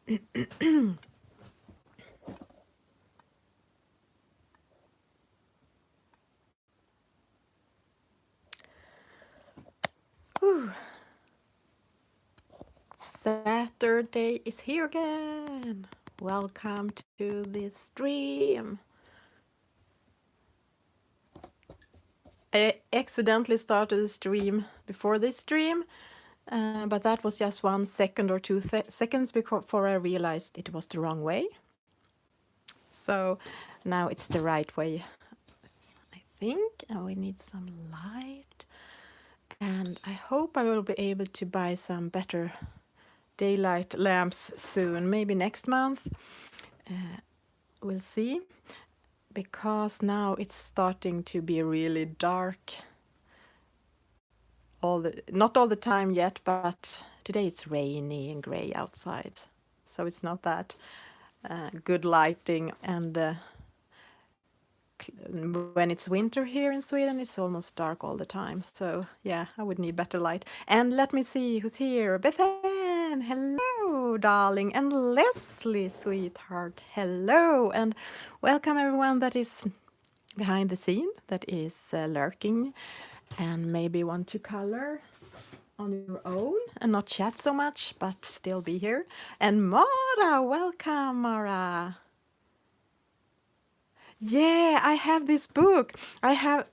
Whew. Saturday is here again. Welcome to this stream. I accidentally started the stream before this stream, but that was just 1 second or 2 seconds before I realized it was the wrong way. So now it's the right way, I think. And we need some light. And I hope I will be able to buy some better daylight lamps soon, maybe next month. We'll see. Because now it's starting to be really dark. Not all the time yet, but today it's rainy and gray outside. So it's not that good lighting. And when it's winter here in Sweden, it's almost dark all the time. So yeah, I would need better light. And let me see who's here. Bethan, hello, darling. And Leslie, sweetheart, hello. And welcome everyone that is behind the scene, that is lurking and maybe want to color on your own and not chat so much, but still be here. And Mara, welcome, Mara. Yeah, I have this book. I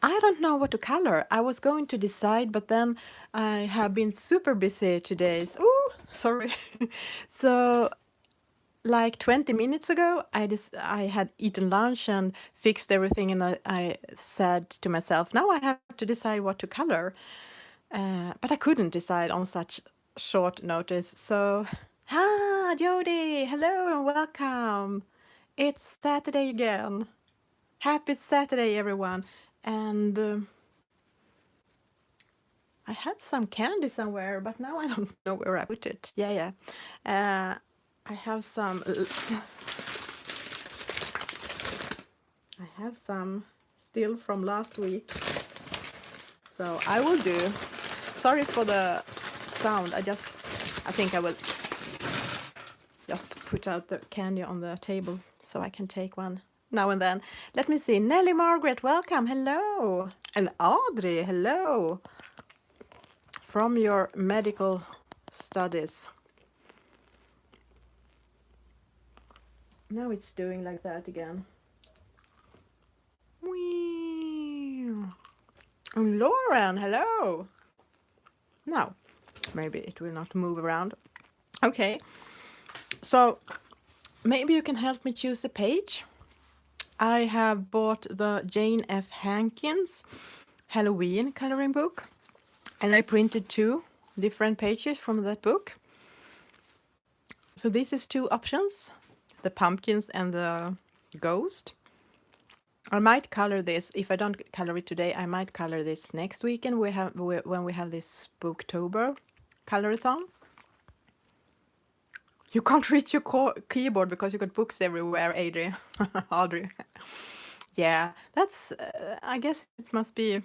don't know what to color. I was going to decide, but then I have been super busy today. Oh, sorry. So like 20 minutes ago, I had eaten lunch and fixed everything, and I said to myself, now I have to decide what to color. But I couldn't decide on such short notice. So, Jody, hello and welcome. It's Saturday again. Happy Saturday, everyone. And I had some candy somewhere, but now I don't know where I put it. Yeah. I have some still from last week. So I will do. Sorry for the sound. I think I will just put out the candy on the table so I can take one now and then. Let me see. Nellie Margaret, welcome. Hello. And Audrey, hello. From your medical studies. Now it's doing like that again. And Lauren, hello. Now, maybe it will not move around. Okay. So maybe you can help me choose a page. I have bought the Jane F. Hankins Halloween coloring book, and I printed 2 different pages from that book. So this is 2 options, the pumpkins and the ghost. I might color this. If I don't color it today, I might color this next weekend. When we have this Spooktober colorathon. You can't reach your keyboard because you got books everywhere, Adri. Audrey. Yeah, that's. I guess it must be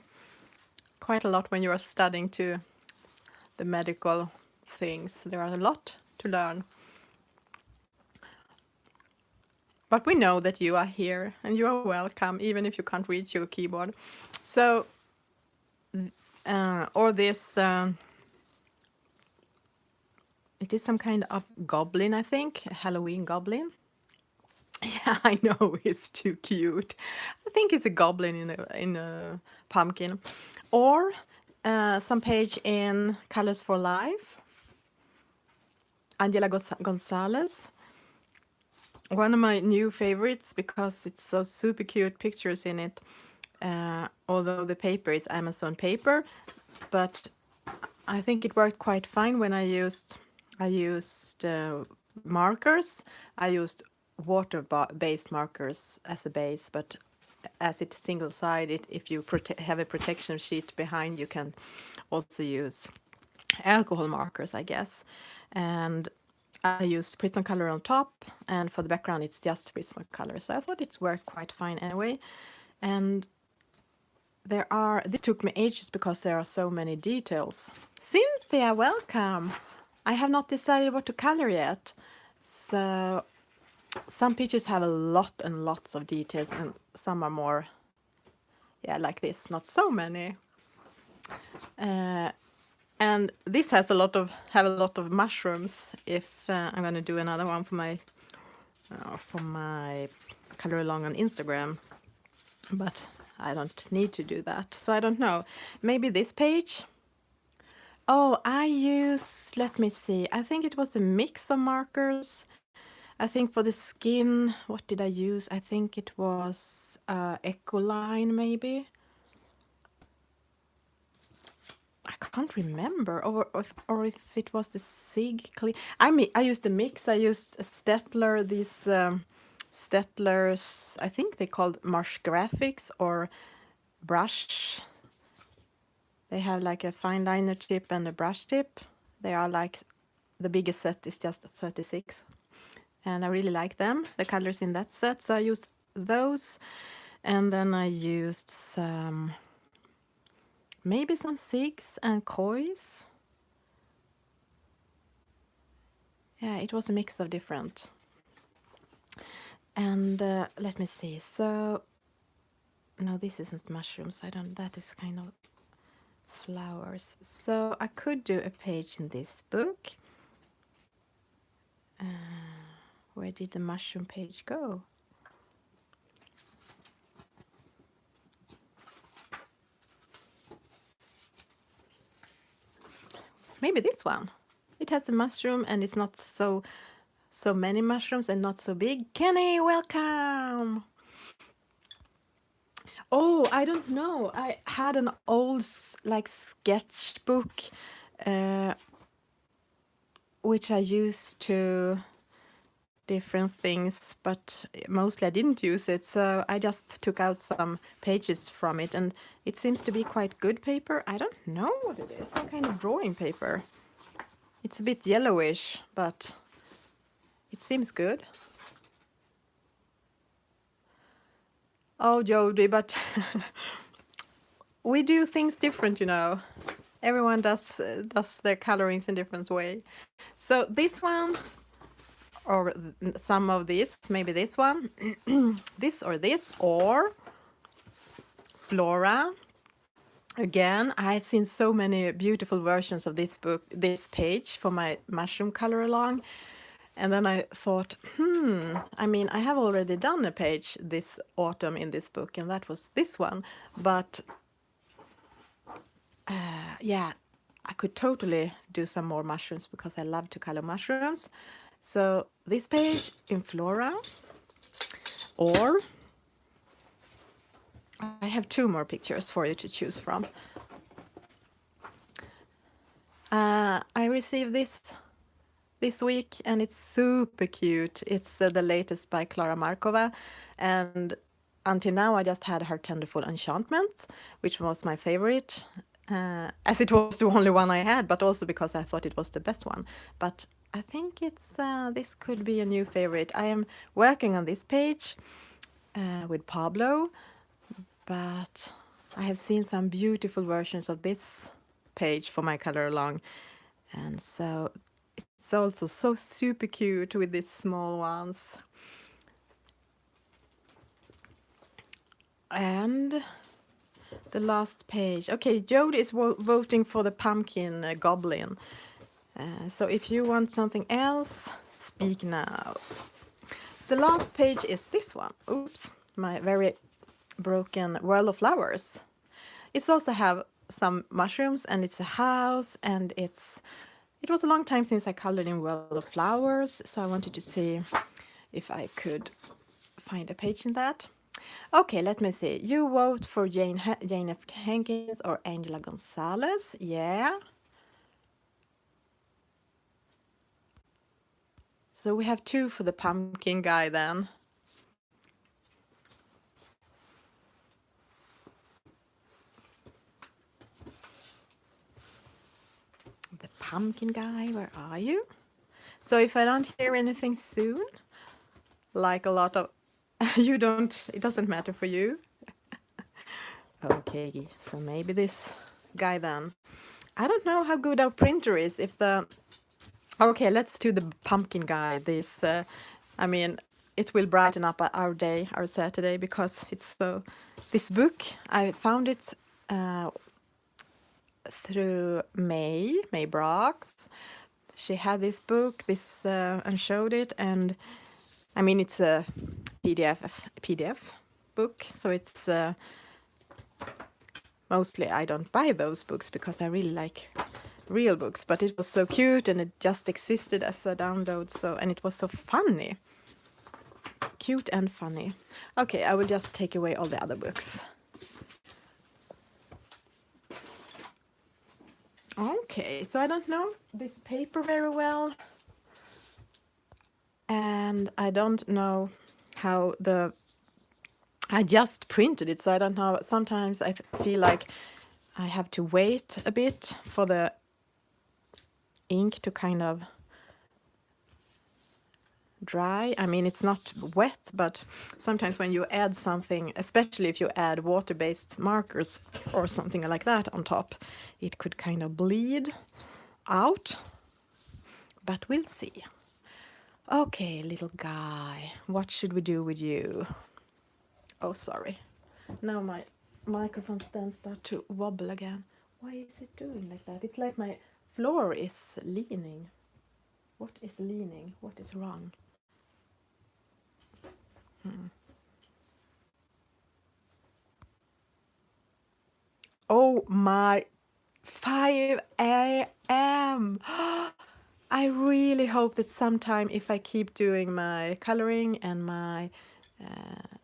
quite a lot when you are studying to the medical things. There are a lot to learn. But we know that you are here and you are welcome, even if you can't reach your keyboard. So, or this, it is some kind of goblin, I think, a Halloween goblin. Yeah, I know, it's too cute. I think it's a goblin in a pumpkin. Or some page in Colors for Life, Angela Gonzalez. One of my new favorites because it's so super cute pictures in it. Although the paper is Amazon paper, but I think it worked quite fine when I used markers. I used water-based markers as a base, but as it's single-sided, if you have a protection sheet behind, you can also use alcohol markers, I guess. And I used Prismacolor on top, and for the background it's just Prismacolor. So I thought it worked quite fine anyway. And this took me ages because there are so many details. Cynthia, welcome. I have not decided what to color yet. So some pictures have a lot and lots of details, and some are more, yeah, like this, not so many. And this has a lot of mushrooms. If I'm going to do another one for my color along on Instagram, but I don't need to do that, so I don't know. Maybe this page. Oh, I use, let me see, I think it was a mix of markers. I think for the skin, what did I use? I think it was Ecoline, maybe. I can't remember, or if it was the Sig Clean. I used a mix. I used a Stettler, these Stettlers, I think they called Marsh Graphics or brush. They have like a fine liner tip and a brush tip. They are like, the biggest set is just 36. And I really like them, the colors in that set. So I used those. And then I used maybe some Sigs and Kois. Yeah, it was a mix of different. And let me see. So, no, this isn't mushrooms. That is kind of flowers. So I could do a page in this book. Where did the mushroom page go? Maybe this one. It has a mushroom and it's not so many mushrooms and not so big. Kenny, welcome! Oh, I don't know. I had an old like sketchbook which I used to different things, but mostly I didn't use it, so I just took out some pages from it, and it seems to be quite good paper. I don't know what it is, some kind of drawing paper. It's a bit yellowish, but it seems good. Oh, Jody, but we do things different, you know. Everyone does their colorings in different way. So this one, or some of these, maybe this one, this, or Flora. Again, I've seen so many beautiful versions of this book, this page for my mushroom color along. And then I thought, I mean, I have already done a page this autumn in this book, and that was this one. But yeah, I could totally do some more mushrooms because I love to color mushrooms. So this page in Flora, or I have two more pictures for you to choose from. I received this week, and it's super cute. It's the latest by Klara Markova, and until now I just had her Tenderful Enchantment, which was my favorite, as it was the only one I had, but also because I thought it was the best one. But I think this could be a new favorite. I am working on this page with Pablo, but I have seen some beautiful versions of this page for my color along, and so it's also so super cute with these small ones. And the last page. Okay, Jody is voting for the pumpkin goblin. So if you want something else, speak now. The last page is this one. Oops, my very broken World of Flowers. It's also have some mushrooms, and it's a house, and it was a long time since I colored in World of Flowers, so I wanted to see if I could find a page in that. Okay, let me see. You vote for Jane F. Hankins or Angela Gonzalez. Yeah. So we have two for the pumpkin guy then. The pumpkin guy, where are you? So if I don't hear anything soon, like a lot of you don't, it doesn't matter for you. Okay, so maybe this guy then. I don't know how good our printer is, if the Okay, let's do the pumpkin guy. This, I mean, it will brighten up our day, our Saturday, because it's so. This book, I found it through May Brox. She had this book, and showed it, and I mean, it's a PDF book, so it's mostly I don't buy those books because I really like real books, but it was so cute and it just existed as a download, so, and it was so funny. Cute and funny. Okay, I will just take away all the other books. Okay, so I don't know this paper very well, and I don't know how I just printed it, so I don't know. Sometimes I feel like I have to wait a bit for the ink to kind of dry. I mean, it's not wet, but sometimes when you add something, especially if you add water-based markers or something like that on top, it could kind of bleed out. But we'll see. Okay, little guy, what should we do with you? Oh, sorry. Now my microphone stand start to wobble again. Why is it doing like that? It's like my floor is leaning. What is leaning? What is wrong? Oh my, 5 a.m. I really hope that sometime if I keep doing my coloring and my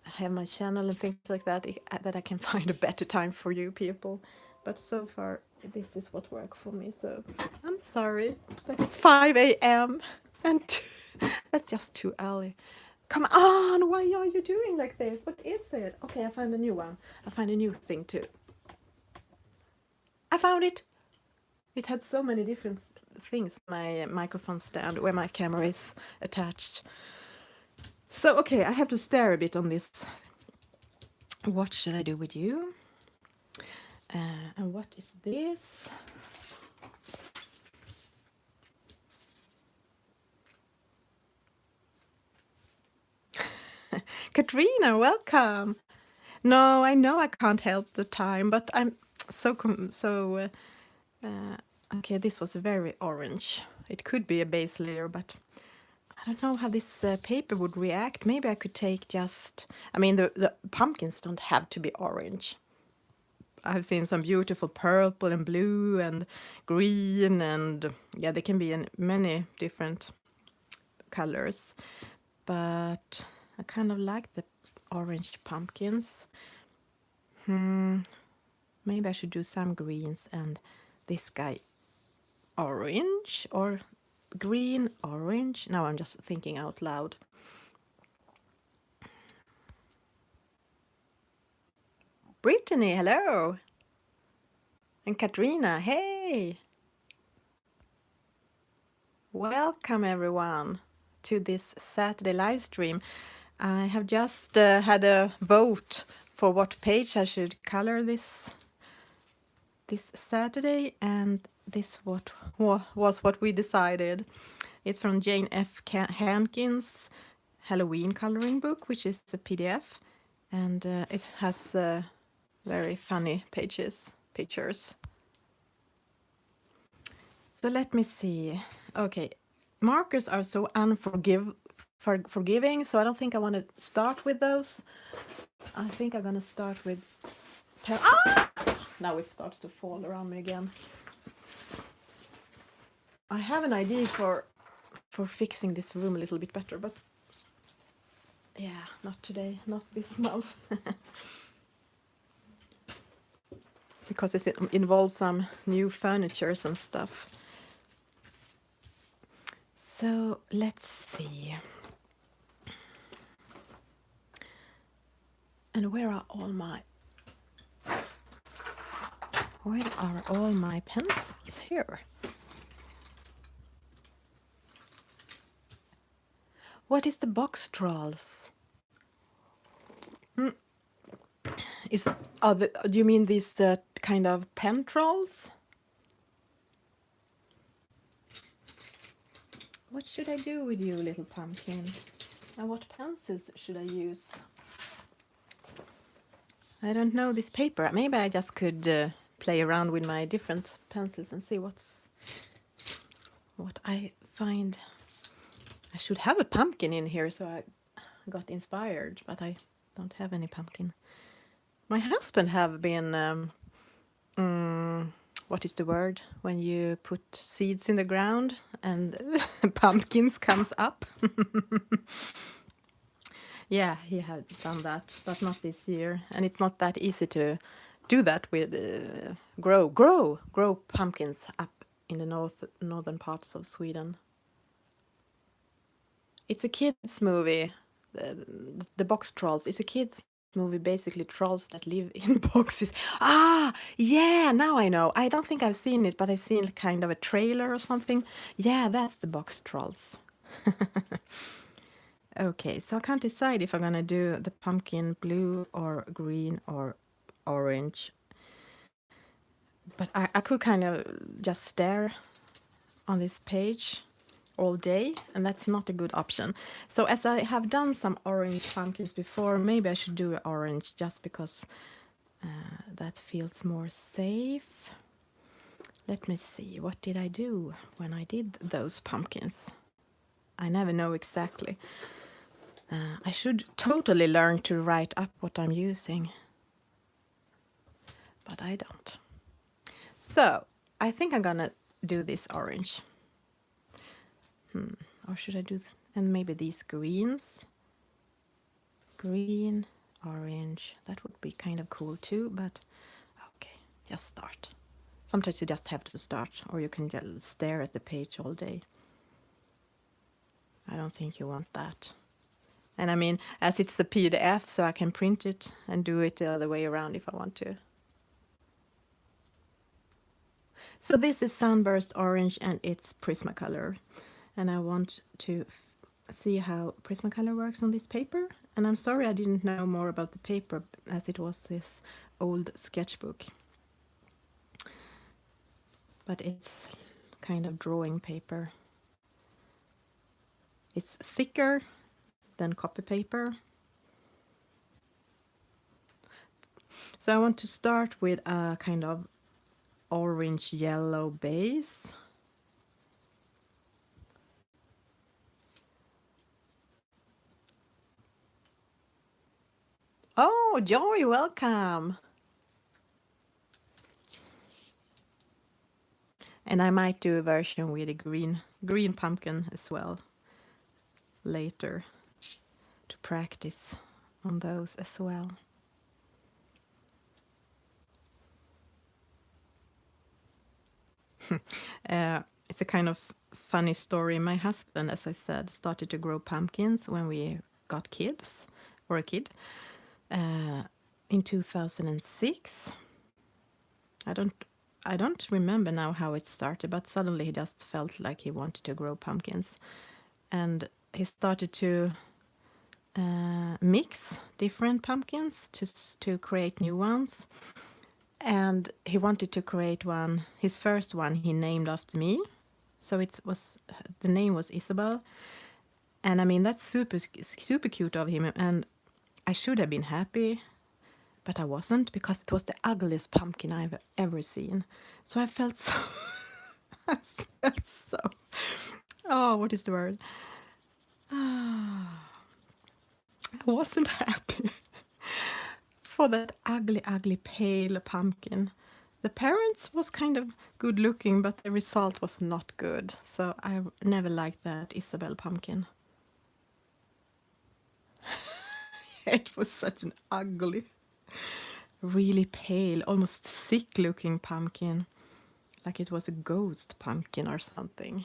have my channel and things like that, that I can find a better time for you people. But so far, this is what worked for me. So I'm sorry, but it's 5 a.m. and that's just too early. Come on, why are you doing like this? What is it? Okay, I found a new one. I find a new thing too. I found it. It had so many different things. My microphone stand where my camera is attached. So, okay, I have to stare a bit on this. What should I do with you? And what is this? Katrina, welcome. No, I know I can't help the time, but I'm okay, this was very orange. It could be a base layer, but I don't know how this paper would react. Maybe I could take just, I mean, the pumpkins don't have to be orange. I've seen some beautiful purple and blue and green, and yeah, they can be in many different colors. But I kind of like the orange pumpkins. Maybe I should do some greens and this guy orange or green, orange. Now I'm just thinking out loud. Brittany, hello. And Katrina, hey. Welcome everyone to this Saturday live stream. I have just had a vote for what page I should color this Saturday, and this was what we decided. It's from Jane F. Hankins' Halloween coloring book, which is a PDF, and it has very funny pictures. So let me see. Okay, markers are so forgiving, so I don't think I want to start with those. I think I'm gonna start with now it starts to fall around me again. I have an idea for fixing this room a little bit better, but yeah, not today, not this month. Because it involves some new furniture and stuff. So let's see. And where are all my pencils? Here. What is the box trolls? Do you mean these kind of pen trolls? What should I do with you, little pumpkin? And what pencils should I use? I don't know this paper. Maybe I just could play around with my different pencils and see what I find. I should have a pumpkin in here, so I got inspired, but I don't have any pumpkin. My husband have been, what is the word when you put seeds in the ground and pumpkins comes up? Yeah, he had done that, but not this year. And it's not that easy to do that with grow pumpkins up in the northern parts of Sweden. It's a kids movie, the Box Trolls. It's a kids movie, basically trolls that live in boxes. Ah, yeah, now I know. I don't think I've seen it, but I've seen kind of a trailer or something. Yeah, that's the Box Trolls. Okay, so I can't decide if I'm gonna do the pumpkin blue or green or orange. But I could kind of just stare on this page all day, and that's not a good option. So as I have done some orange pumpkins before, maybe I should do orange just because that feels more safe. Let me see, what did I do when I did those pumpkins? I never know exactly. I should totally learn to write up what I'm using, but I don't. So I think I'm gonna do this orange. Or should I do, and maybe these greens? Green, orange, that would be kind of cool too, but okay, just start. Sometimes you just have to start, or you can just stare at the page all day. I don't think you want that. And I mean, as it's a PDF, so I can print it and do it the other way around if I want to. So this is Sunburst Orange and it's Prismacolor. And I want to see how Prismacolor works on this paper. And I'm sorry I didn't know more about the paper as it was this old sketchbook. But it's kind of drawing paper. It's thicker than copy paper. So I want to start with a kind of orange yellow base. Oh, Joy, welcome. And I might do a version with a green pumpkin as well later to practice on those as well. It's a kind of funny story. My husband, as I said, started to grow pumpkins when we got kids, or a kid, in 2006. I don't remember now how it started, but suddenly he just felt like he wanted to grow pumpkins. And he started to mix different pumpkins to create new ones. And he wanted to create one, his first one he named after me. So the name was Isabel. And I mean, that's super cute of him. And I should have been happy, but I wasn't, because it was the ugliest pumpkin I've ever seen. So I felt so, oh, what is the word? I wasn't happy for that ugly, pale pumpkin. The parents was kind of good looking, but the result was not good. So I never liked that Isabel pumpkin. It was such an ugly, really pale, almost sick looking pumpkin. Like it was a ghost pumpkin or something.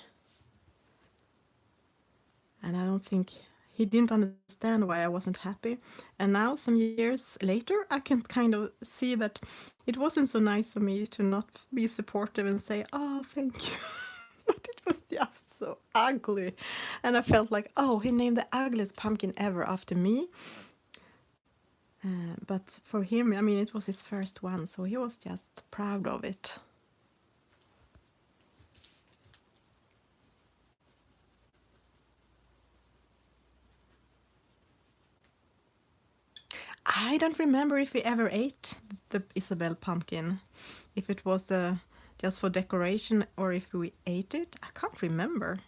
And I don't think he didn't understand why I wasn't happy. And now, some years later, I can kind of see that it wasn't so nice of me to not be supportive and say, oh, thank you. But it was just so ugly. And I felt like, oh, he named the ugliest pumpkin ever after me. But for him, I mean, it was his first one, so he was just proud of it. I don't remember if we ever ate the Isabel pumpkin. If it was just for decoration or if we ate it. I can't remember.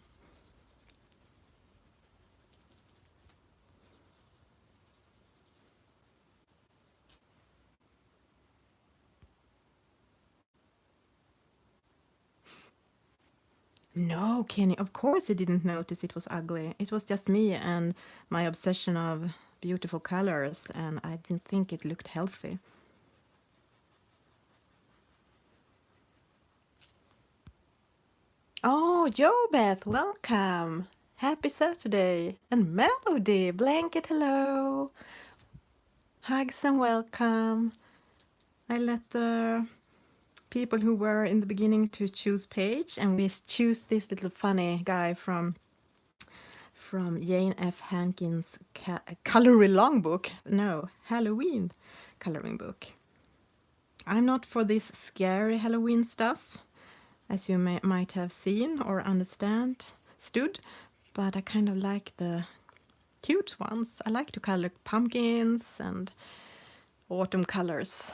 No, Kenny, of course he didn't notice it was ugly. It was just me and my obsession of beautiful colors, and I didn't think it looked healthy. Oh, Jobeth, welcome. Happy Saturday. And Melody, Blanket, hello. Hugs and welcome. I let the people who were in the beginning to choose page, and we choose this little funny guy from Jane F. Hankins' coloring long book. No, Halloween coloring book. I'm not for this scary Halloween stuff, as you might have seen or understood, but I kind of like the cute ones. I like to color pumpkins and autumn colors.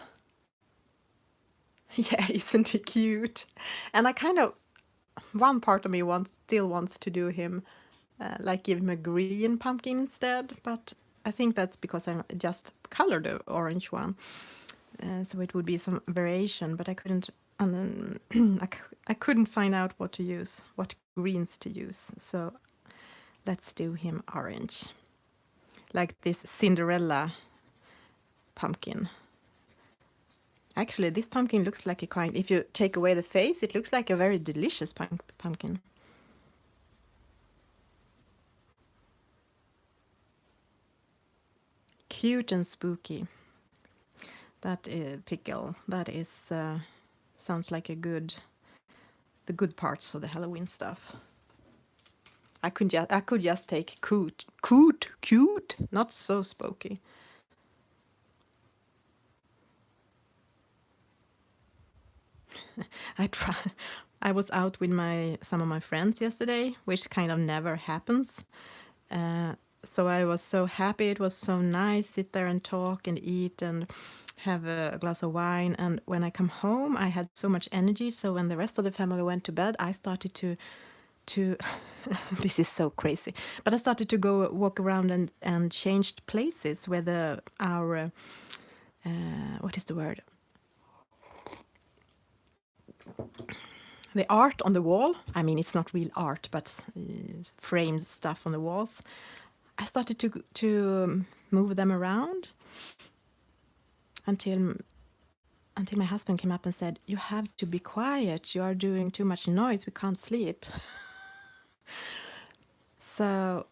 Yeah, isn't he cute? And I kind of, one part of me still wants to do him, like give him a green pumpkin instead, but I think that's because I just colored the orange one. So it would be some variation, but I couldn't, I couldn't find out what to use, what greens to use. So let's do him orange, like this Cinderella pumpkin. Actually, this pumpkin looks like a kind, if you take away the face, it looks like a very delicious pumpkin. Cute and spooky. That pickle, that is, sounds like the good parts of the Halloween stuff. I could just take cute, not so spooky. I was out with some of my friends yesterday, which kind of never happens. So I was so happy. It was so nice, sit there and talk and eat and have a glass of wine. And when I come home, I had so much energy. So when the rest of the family went to bed, I started to this is so crazy, but I started to go walk around and changed places where our what is the word? The art on the wall. I mean, it's not real art, but framed stuff on the walls. I started to move them around until my husband came up and said, "You have to be quiet. You are doing too much noise. We can't sleep." So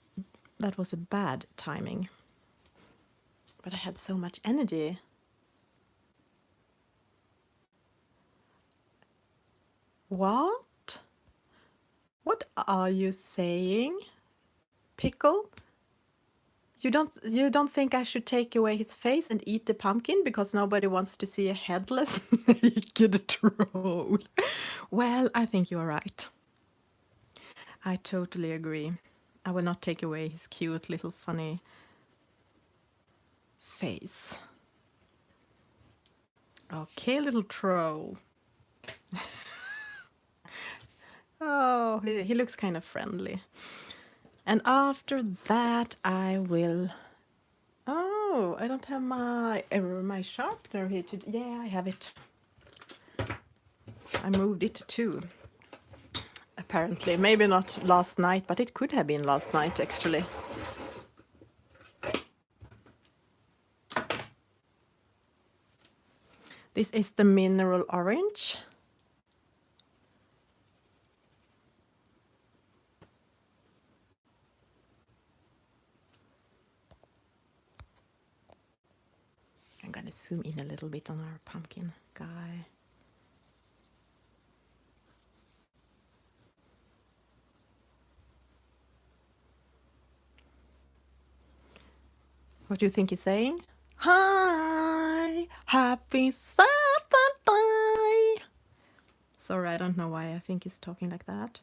that was a bad timing. But I had so much energy. What? What are you saying? Pickle? You don't think I should take away his face and eat the pumpkin because nobody wants to see a headless naked troll? Well, I think you are right. I totally agree. I will not take away his cute little funny face. Okay, little troll. Oh, he looks kind of friendly. And after that, I will. Oh, I don't have my sharpener here. Yeah, I have it. I moved it too. Apparently, maybe not last night, but it could have been last night actually. This is the mineral orange. I'm gonna zoom in a little bit on our pumpkin guy. What do you think he's saying? Hi, happy Saturday. Sorry, I don't know why I think he's talking like that.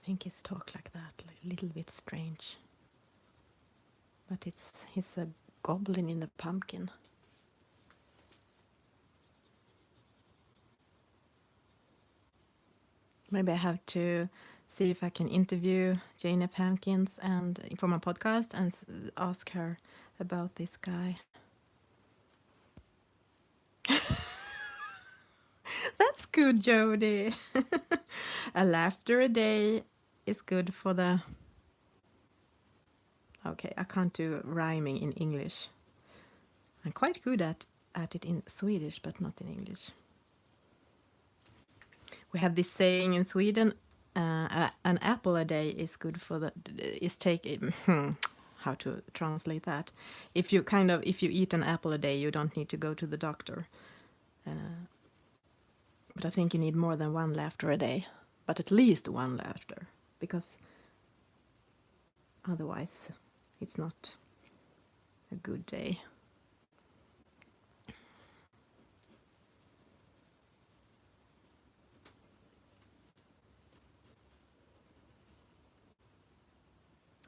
think he's talk like that, like a little bit strange. But he's a goblin in the pumpkin. Maybe I have to see if I can interview Jane Pumpkins and for my podcast and ask her about this guy. That's good, Jody. A laughter a day is good for the... Okay, I can't do rhyming in English. I'm quite good at it in Swedish, but not in English. We have this saying in Sweden, an apple a day is good for the... how to translate that? If you eat an apple a day, you don't need to go to the doctor. But I think you need more than one laughter a day, but at least one laughter, because otherwise it's not a good day.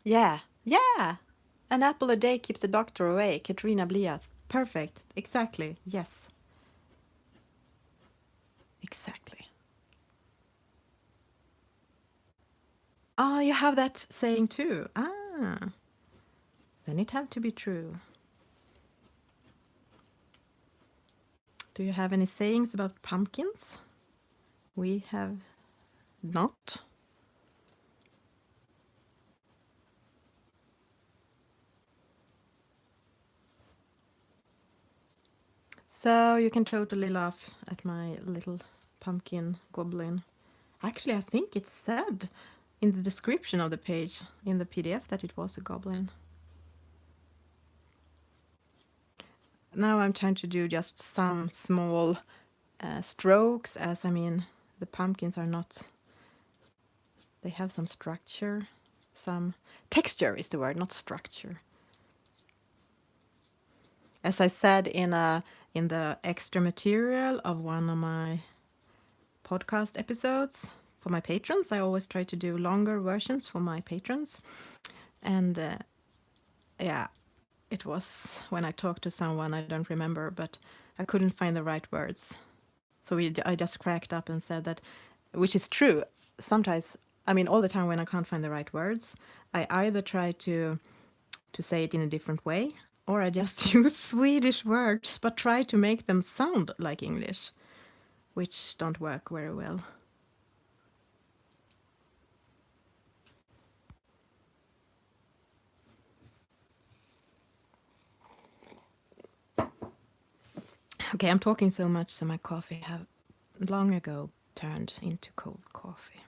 Yeah, yeah. An apple a day keeps the doctor away. Katrina Bliath. Perfect. Exactly. Yes. Exactly. Ah, you have that saying too. Ah. Then it have to be true. Do you have any sayings about pumpkins? We have not. So you can totally laugh at my little pumpkin goblin. Actually, I think it said in the description of the page in the PDF that it was a goblin. Now I'm trying to do just some small strokes, as I mean, the pumpkins are not... They have some structure, some texture is the word, not structure. As I said in the extra material of one of my podcast episodes for my patrons, I always try to do longer versions for my patrons. And yeah, it was when I talked to someone, I don't remember, but I couldn't find the right words. So I just cracked up and said that, which is true. Sometimes, I mean, all the time when I can't find the right words, I either try to say it in a different way, or I just use Swedish words, but try to make them sound like English, which don't work very well. Okay, I'm talking so much, so my coffee have long ago turned into cold coffee.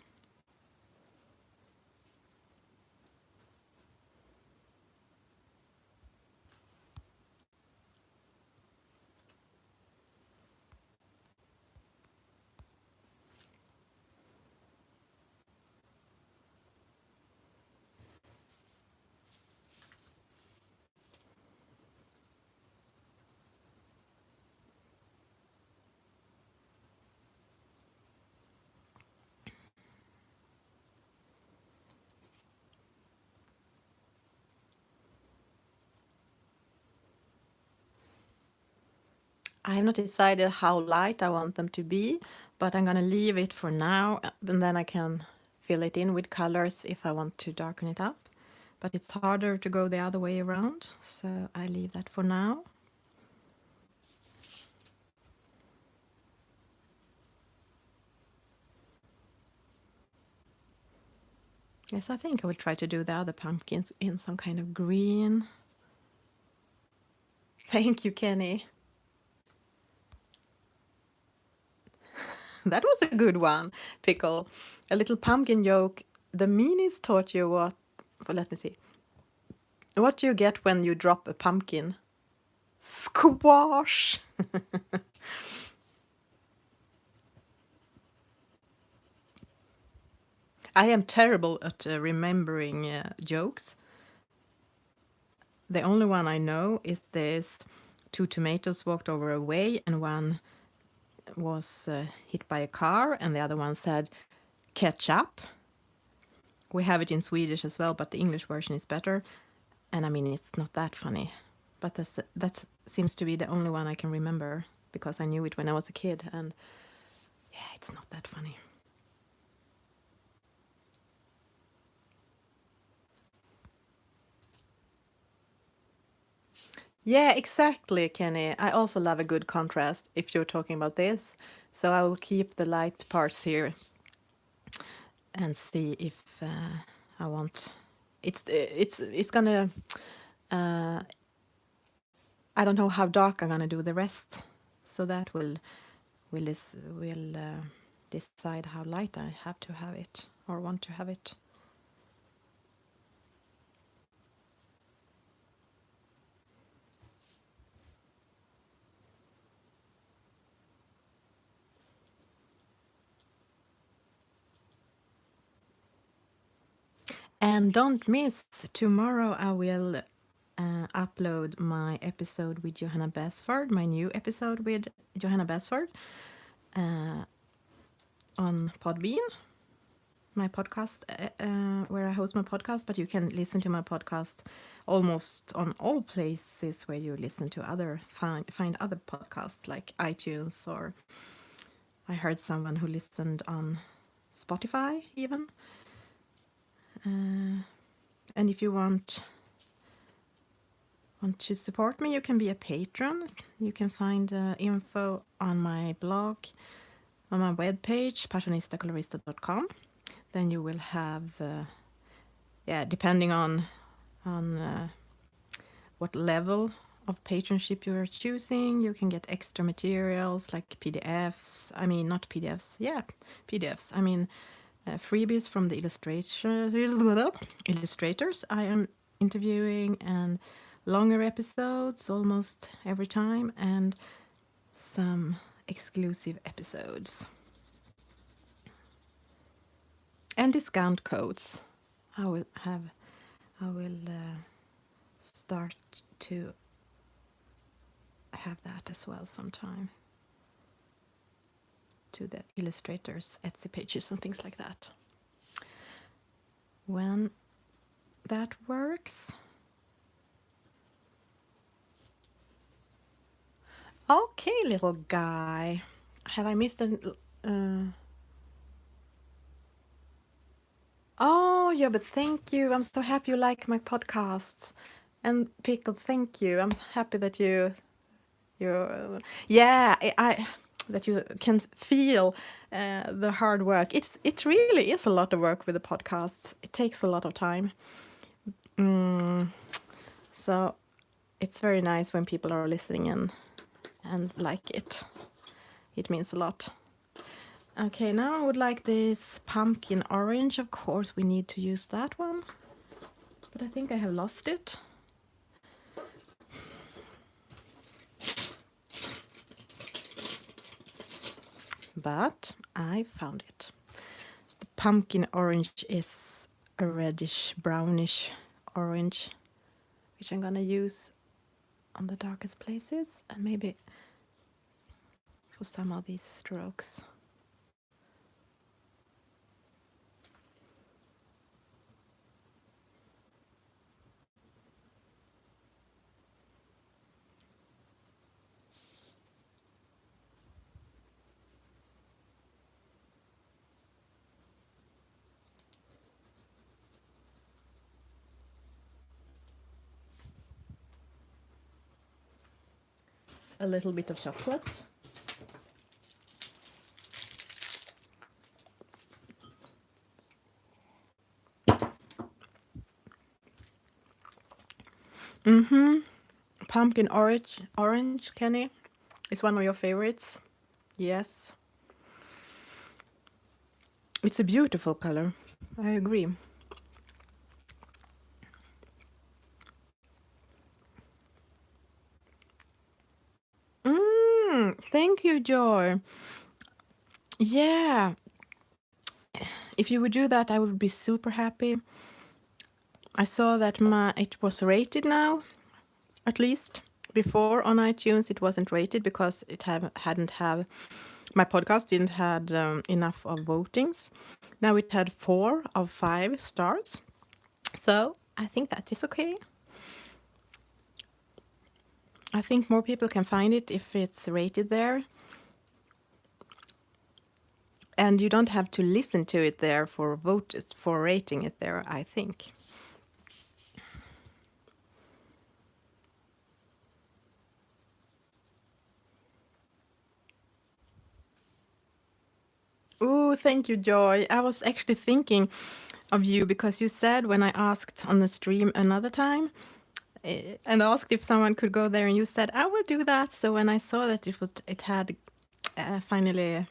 I have not decided how light I want them to be, but I'm gonna leave it for now, and then I can fill it in with colors if I want to darken it up. But it's harder to go the other way around, so I leave that for now. Yes, I think I will try to do the other pumpkins in some kind of green. Thank you, Kenny. That was a good one, Pickle. A little pumpkin joke. The meanies taught you what... Well, let me see. What do you get when you drop a pumpkin? Squash! I am terrible at remembering jokes. The only one I know is this: two tomatoes walked over a way, and one was hit by a car, and the other one said, ketchup. We have it in Swedish as well, but the English version is better. And I mean, it's not that funny, but that seems to be the only one I can remember because I knew it when I was a kid, and yeah, it's not that funny. Yeah, exactly, Kenny. I also love a good contrast if you're talking about this. So I will keep the light parts here and see if I want. It's gonna. Uh, I don't know how dark I'm gonna do the rest, so that will decide how light I have to have it or want to have it. And don't miss, tomorrow I will upload my episode with Johanna Basford, my new episode with Johanna Basford on Podbean, my podcast, where I host my podcast, but you can listen to my podcast almost on all places where you listen to find other podcasts like iTunes, or I heard someone who listened on Spotify even. And if you want to support me, you can be a patron. You can find info on my blog, on my webpage, patronistacolorista.com. Then you will have, depending on what level of patronship you are choosing, you can get extra materials like PDFs. I mean, not PDFs. Yeah, PDFs. I mean, freebies from the illustrators I am interviewing, and longer episodes almost every time, and some exclusive episodes. And discount codes. I will start to have that as well sometime, to the illustrators' Etsy pages and things like that. When that works. Okay, little guy. Have I missed an... Oh, yeah, but thank you. I'm so happy you like my podcasts. And Pickle, thank you. I'm happy that you're yeah, I that you can feel the hard work. It really is a lot of work with the podcasts. It takes a lot of time. So it's very nice when people are listening and like it. It means a lot. Okay, now I would like this pumpkin orange. Of course, we need to use that one. But I think I have lost it. But I found it. The pumpkin orange is a reddish, brownish orange, which I'm gonna use on the darkest places and maybe for some of these strokes. A little bit of chocolate. Pumpkin orange, Kenny, is one of your favorites. Yes. It's a beautiful color. I agree. Thank you, Joy. Yeah. If you would do that, I would be super happy. I saw that it was rated now, at least. Before on iTunes, it wasn't rated because it hadn't have my podcast didn't had enough of votings. Now it had 4 of 5 stars. So I think that is okay. I think more people can find it if it's rated there. And you don't have to listen to it there for for rating it there, I think. Oh, thank you, Joy. I was actually thinking of you because you said when I asked on the stream another time and asked if someone could go there, and you said I will do that. So when I saw that it had finally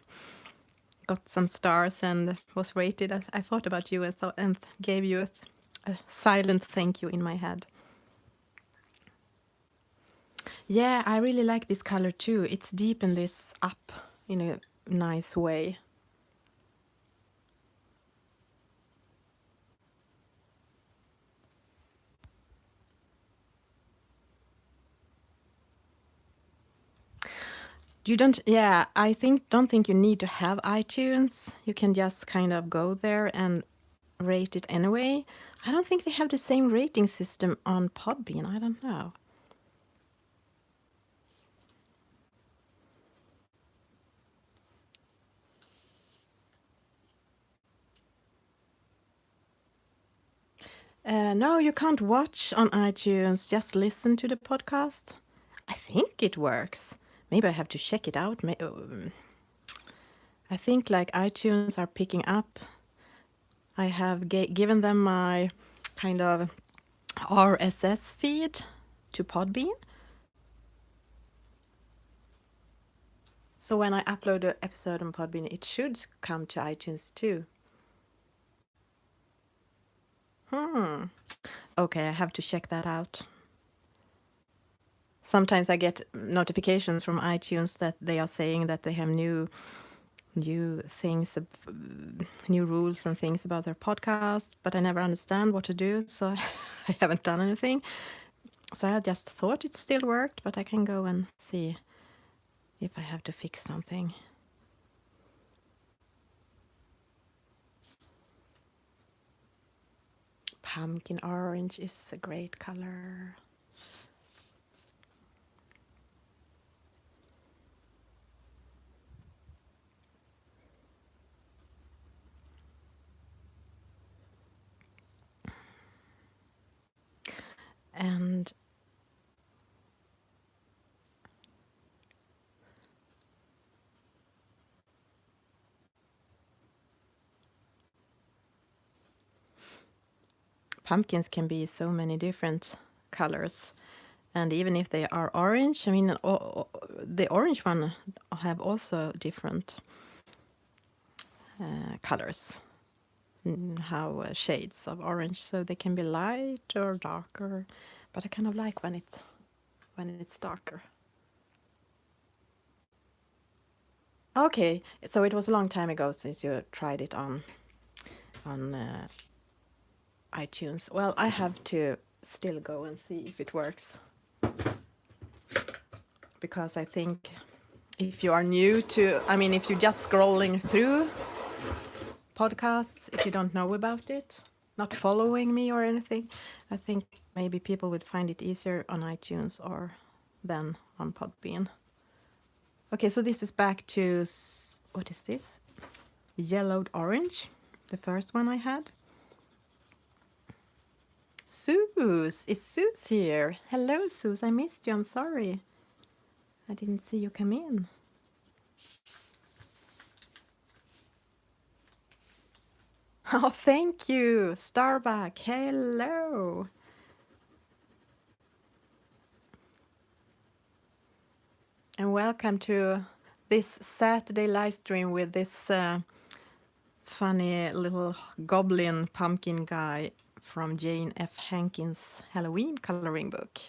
got some stars and was rated, I thought about you and thought and gave you a silent thank you in my head. Yeah, I really like this color too. It's deepened this up in a nice way. You don't, yeah, don't think you need to have iTunes. You can just kind of go there and rate it anyway. I don't think they have the same rating system on Podbean. I don't know. No, you can't watch on iTunes, just listen to the podcast. I think it works. Maybe I have to check it out. I think like iTunes are picking up. I have given them my kind of RSS feed to Podbean. So when I upload an episode on Podbean, it should come to iTunes too. Okay, I have to check that out. Sometimes I get notifications from iTunes that they are saying that they have new things, new rules and things about their podcast, but I never understand what to do, so I haven't done anything. So I just thought it still worked, but I can go and see if I have to fix something. Pumpkin orange is a great color. And pumpkins can be so many different colors. And even if they are orange, I mean, the orange one have also different colors, how shades of orange. So they can be light or darker, but I kind of like when it's darker. Okay, so it was a long time ago since you tried it on iTunes. Well, I have to still go and see if it works, because I think if you are new to, I mean, if you're just scrolling through podcasts, if you don't know about it, not following me or anything, I think maybe people would find it easier on iTunes or than on Podbean. Okay, so this is back to, what is this? Yellowed orange, the first one I had. Suze, is Suze here? Hello, Suze, I missed you, I'm sorry. I didn't see you come in. Oh, thank you, Starbuck, hello. And welcome to this Saturday live stream with this funny little goblin pumpkin guy from Jane F. Hankins' Halloween coloring book.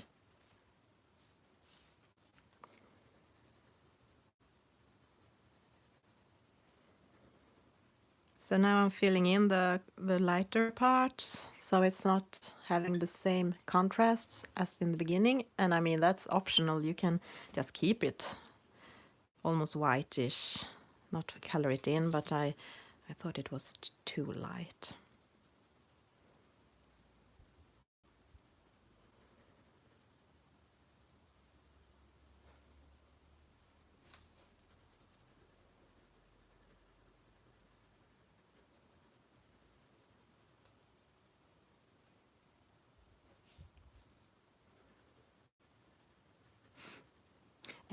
So now I'm filling in the lighter parts, so it's not having the same contrasts as in the beginning. And I mean, that's optional. You can just keep it almost whitish, not color it in, but I I thought it was too light.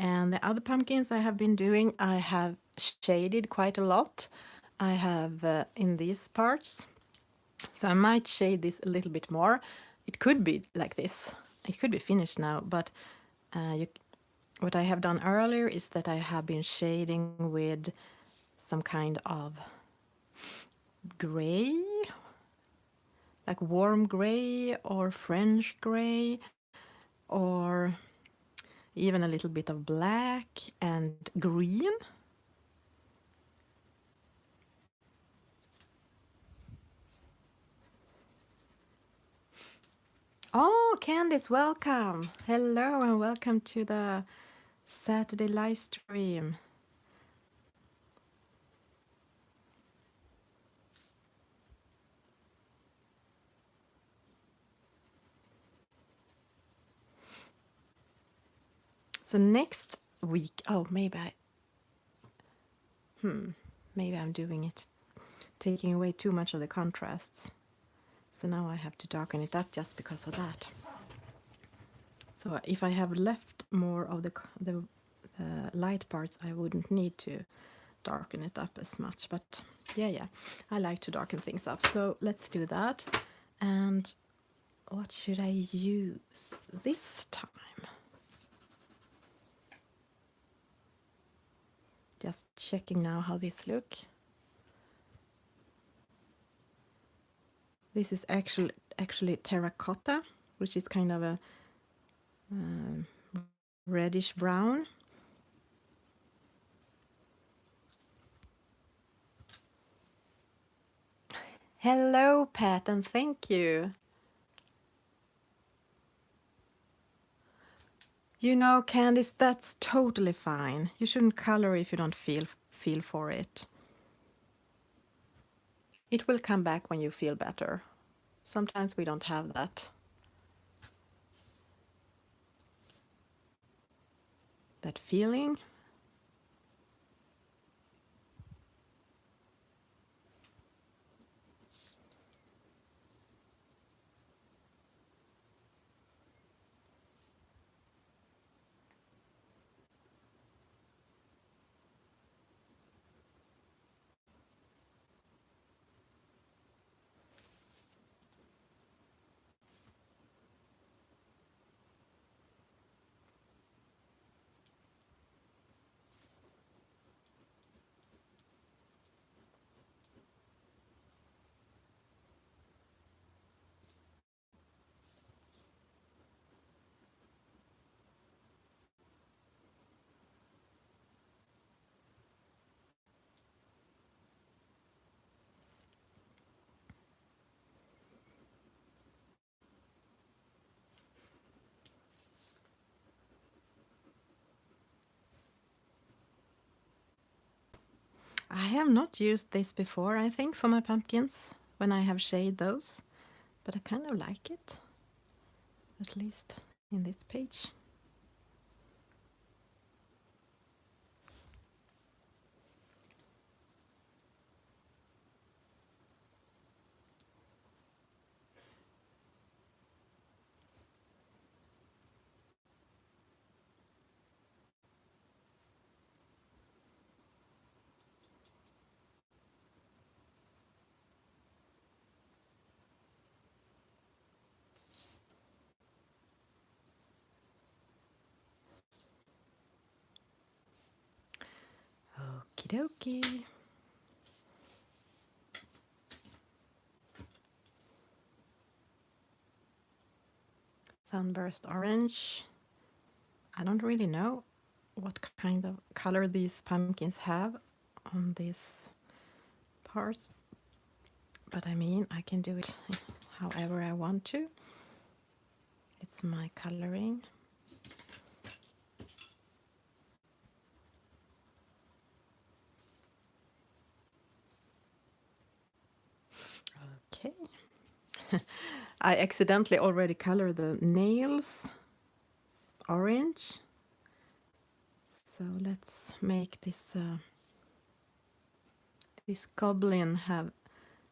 And the other pumpkins I have been doing, I have shaded quite a lot. I have in these parts. So I might shade this a little bit more. It could be like this. It could be finished now, but what I have done earlier is that I have been shading with some kind of gray, like warm gray or French gray, or even a little bit of black and green. Oh, Candice, welcome. Hello and welcome to the Saturday live stream. So next week, oh, maybe I'm doing it, taking away too much of the contrasts. So now I have to darken it up just because of that. So if I have left more of the light parts, I wouldn't need to darken it up as much. But yeah, I like to darken things up. So let's do that. And what should I use this time? Just checking now how this look. This is actually terracotta, which is kind of a reddish brown. Hello, Pat, and thank you. You know, Candice, that's totally fine. You shouldn't color if you don't feel for it. It will come back when you feel better. Sometimes we don't have that feeling. I have not used this before, I think, for my pumpkins when I have shaded those, but I kind of like it, at least in this page. Okie dokie. Sunburst orange. I don't really know what kind of color these pumpkins have on this part, but I mean, I can do it however I want to. It's my coloring. I accidentally already colored the nails orange. So let's make this this goblin have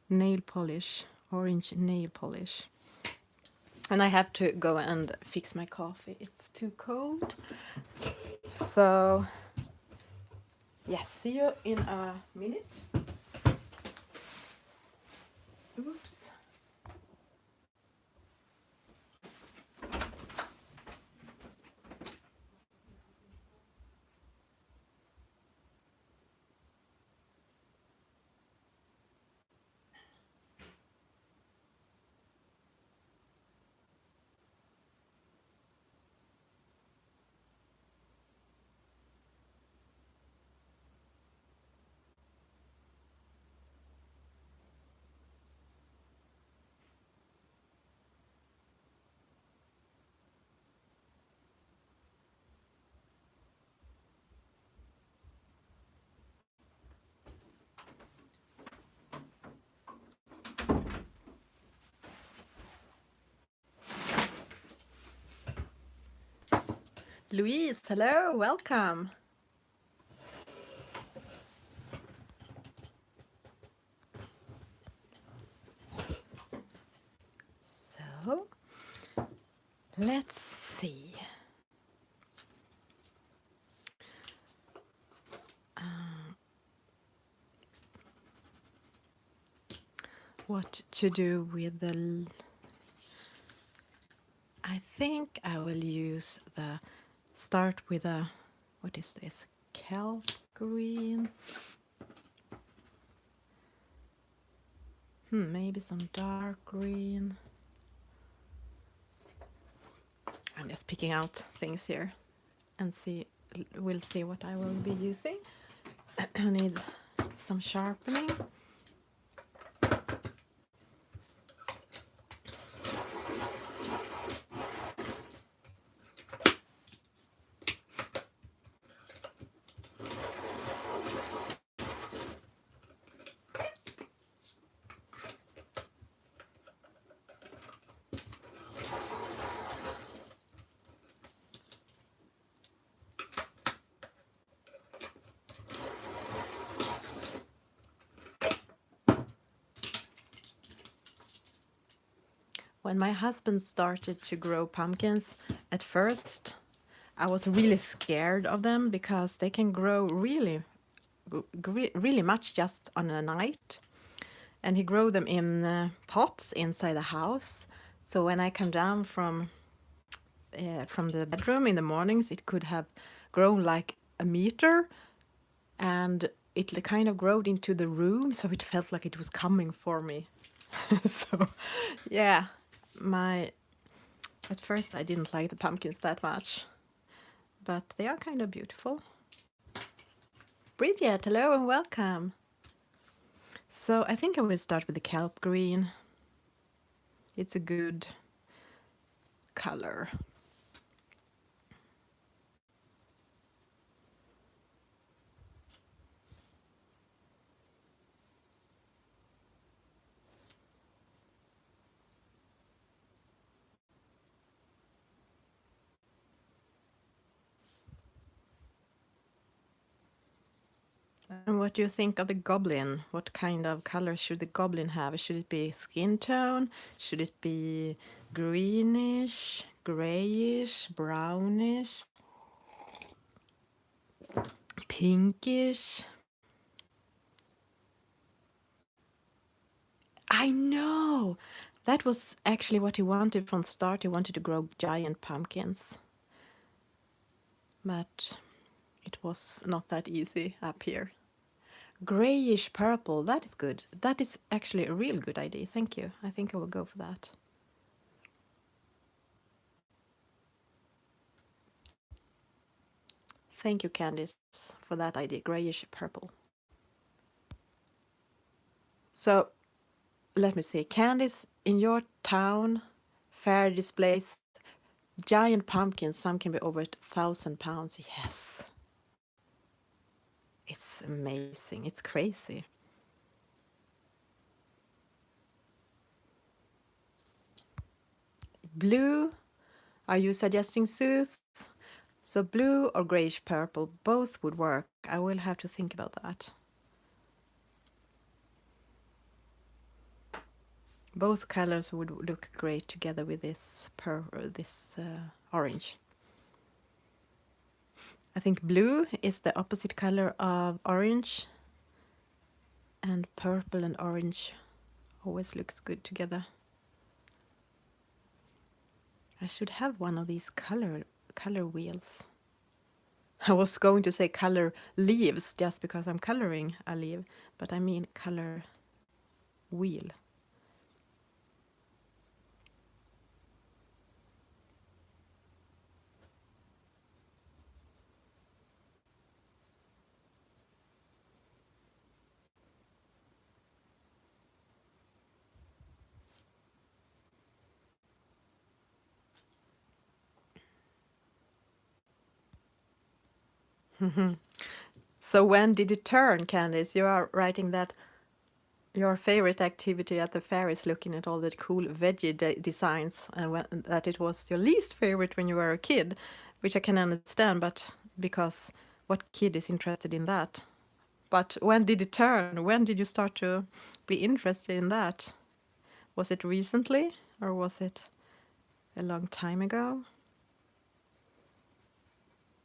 nail polish, orange nail polish. And I have to go and fix my coffee. It's too cold. So, yes, see you in a minute. Oops. Louise, hello, welcome. So, let's see. What to do with the... I think I will use the... Start with a... What is this? Kelp green. Maybe some dark green. I'm just picking out things here and we'll see what I will be using. I need some sharpening. When my husband started to grow pumpkins, at first I was really scared of them because they can grow really much just on a night. And he grew them in pots inside the house. So when I come down from the bedroom in the mornings, it could have grown like a meter, and it kind of growed into the room, so it felt like it was coming for me. So, yeah, at first I didn't like the pumpkins that much, but they are kind of beautiful. Bridget, hello and welcome. So I think I will start with the kelp green. It's a good color. And what do you think of the goblin? What kind of color should the goblin have? Should it be skin tone? Should it be greenish, grayish, brownish, pinkish? I know! That was actually what he wanted from the start. He wanted to grow giant pumpkins. But it was not that easy up here. Grayish purple, that is good. That is actually a real good idea. Thank you. I think I will go for that. Thank you, Candice, for that idea. Grayish purple. So, let me see. Candice, in your town, fair displays, giant pumpkins, some can be over 1,000 pounds. Yes. It's amazing. It's crazy. Blue. Are you suggesting, Suze? So blue or grayish purple, both would work. I will have to think about that. Both colors would look great together with this orange. I think blue is the opposite color of orange, and purple and orange always looks good together. I should have one of these color wheels. I was going to say color leaves just because I'm coloring a leaf, but I mean color wheel. So when did it turn, Candice? You are writing that your favorite activity at the fair is looking at all the cool veggie designs, and that it was your least favorite when you were a kid, which I can understand, but because what kid is interested in that? But when did it turn? When did you start to be interested in that? Was it recently or was it a long time ago?